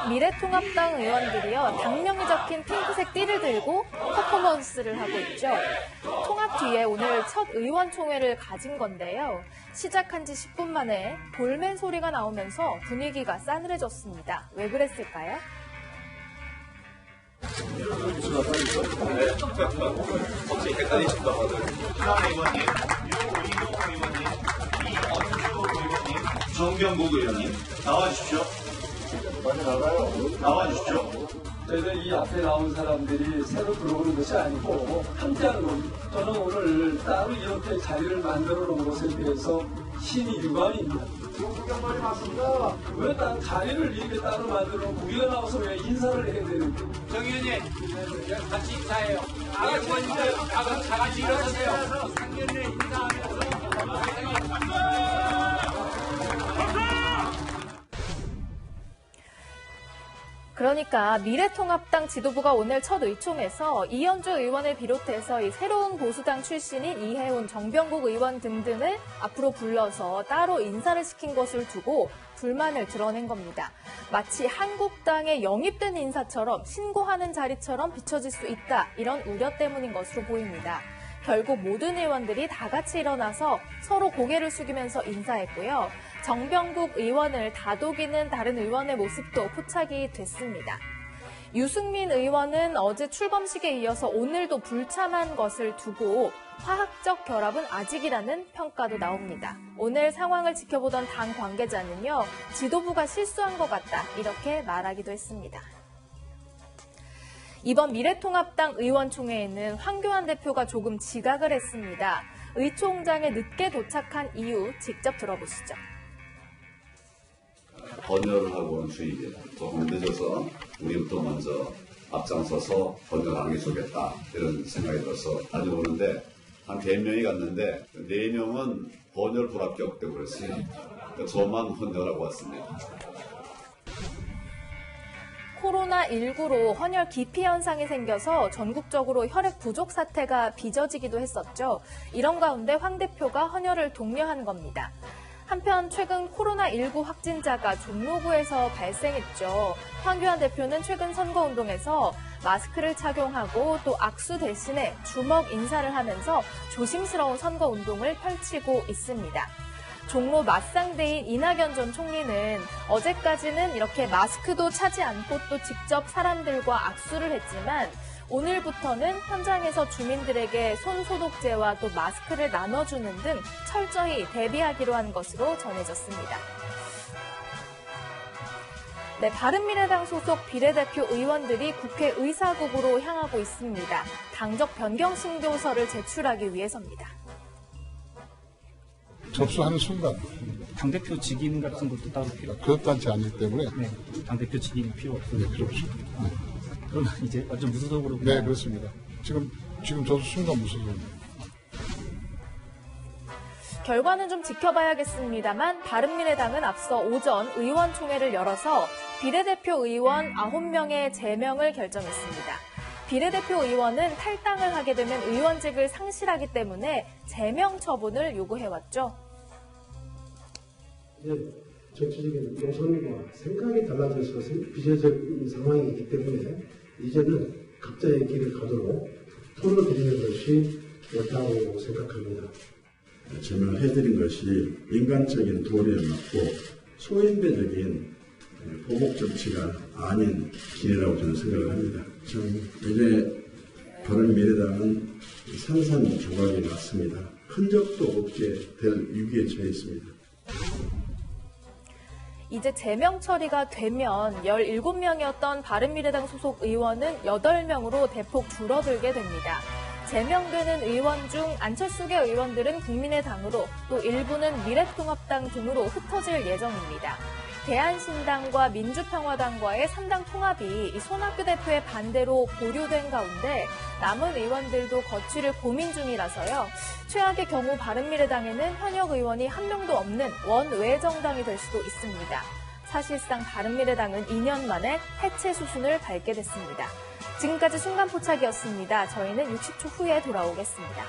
미래통합당 의원들이요, 당명이 적힌 핑크색 띠를 들고 퍼포먼스를 하고 있죠. 통합 뒤에 오늘 첫 의원총회를 가진 건데요. 시작한 지 10분 만에 돌맨 소리가 나오면서 분위기가 싸늘해졌습니다. 왜 그랬을까요? 혹시 헷갈리신가 봐요. 의원님, 정병국 의원님, 나와주십시오. 많이 나가요. 나와주십시오. 저희들 이 앞에 나온 사람들이 새로 들어오는 것이 아니고 함께하는 겁니다. 저는 오늘 따로 이렇게 자리를 만들어 놓은 것에 대해서 신이 유감입니다. 구경만이 맞습니다. 왜 자리를 이렇게 따로 만들어 놓고 우리가 나와서 왜 인사를 해야 되는데? 정 의원님, 같이 인사해요. 의원님들, 다 같이 일어나세요. 상견례 인사하면서. 그러니까 미래통합당 지도부가 오늘 첫 의총에서 이현주 의원을 비롯해서 이 새로운 보수당 출신인 이해훈, 정병국 의원 등등을 앞으로 불러서 따로 인사를 시킨 것을 두고 불만을 드러낸 겁니다. 마치 한국당에 영입된 인사처럼 신고하는 자리처럼 비춰질 수 있다, 이런 우려 때문인 것으로 보입니다. 결국 모든 의원들이 다 같이 일어나서 서로 고개를 숙이면서 인사했고요. 정병국 의원을 다독이는 다른 의원의 모습도 포착이 됐습니다. 유승민 의원은 어제 출범식에 이어서 오늘도 불참한 것을 두고 화학적 결합은 아직이라는 평가도 나옵니다. 오늘 상황을 지켜보던 당 관계자는요, 지도부가 실수한 것 같다, 이렇게 말하기도 했습니다. 이번 미래통합당 의원총회에는 황교안 대표가 조금 지각을 했습니다. 의총장에 늦게 도착한 이유 직접 들어보시죠. 번열을 하고 온 주의입니다. 조금 늦어서 우리부터 먼저 앞장서서 번열을 안 해주겠다, 이런 생각이 들어서 다녀오는데 한 100명이 갔는데 4명은 번열 불합격되고 그랬어요. 저만 헌혈하고 왔습니다. 코로나19로 헌혈 기피 현상이 생겨서 전국적으로 혈액 부족 사태가 빚어지기도 했었죠. 이런 가운데 황 대표가 헌혈을 독려한 겁니다. 한편 최근 코로나19 확진자가 종로구에서 발생했죠. 황교안 대표는 최근 선거운동에서 마스크를 착용하고 또 악수 대신에 주먹 인사를 하면서 조심스러운 선거운동을 펼치고 있습니다. 종로 맞상대인 이낙연 전 총리는 어제까지는 이렇게 마스크도 차지 않고 또 직접 사람들과 악수를 했지만 오늘부터는 현장에서 주민들에게 손소독제와 또 마스크를 나눠주는 등 철저히 대비하기로 한 것으로 전해졌습니다. 네, 바른미래당 소속 비례대표 의원들이 국회 의사국으로 향하고 있습니다. 당적 변경 신고서를 제출하기 위해서입니다. 접수하는 순간 당대표 직임 같은 것도 따로 필요 없고 그렇지 않기 때문에 네, 당대표 직임이 필요 없어요. 네, 필요 없습니다. 네. 그러면 이제 완전 무소속으로 네, 그렇습니다. 지금 접수 순간 무소속입니다. 결과는 좀 지켜봐야겠습니다만 바른미래당은 앞서 오전 의원총회를 열어서 비례대표 의원 9명의 제명을 결정했습니다. 비례대표 의원은 탈당을 하게 되면 의원직을 상실하기 때문에 제명 처분을 요구해왔죠. 정치적인 노선과 생각이 달라져서 비례적인 상황이기 때문에 이제는 각자의 길을 가도록 털어드리는 것이 옳다고 생각합니다. 제명을 해드린 것이 인간적인 도리에 맞고 소인배적인 보복 정치가 아닌 길이라고 저는 생각을 합니다. 이제 바른미래당은 산산조각이 났습니다. 흔적도 없게 될 위기에 처해 있습니다. 이제 제명 처리가 되면 17명이었던 바른미래당 소속 의원은 8명으로 대폭 줄어들게 됩니다. 제명되는 의원 중 안철수계 의원들은 국민의당으로 또 일부는 미래통합당 등으로 흩어질 예정입니다. 대한신당과 민주평화당과의 3당 통합이 이 손학규 대표의 반대로 보류된 가운데 남은 의원들도 거취를 고민 중이라서요. 최악의 경우 바른미래당에는 현역 의원이 한 명도 없는 원외 정당이 될 수도 있습니다. 사실상 바른미래당은 2년 만에 해체 수순을 밟게 됐습니다. 지금까지 순간포착이었습니다. 저희는 60초 후에 돌아오겠습니다.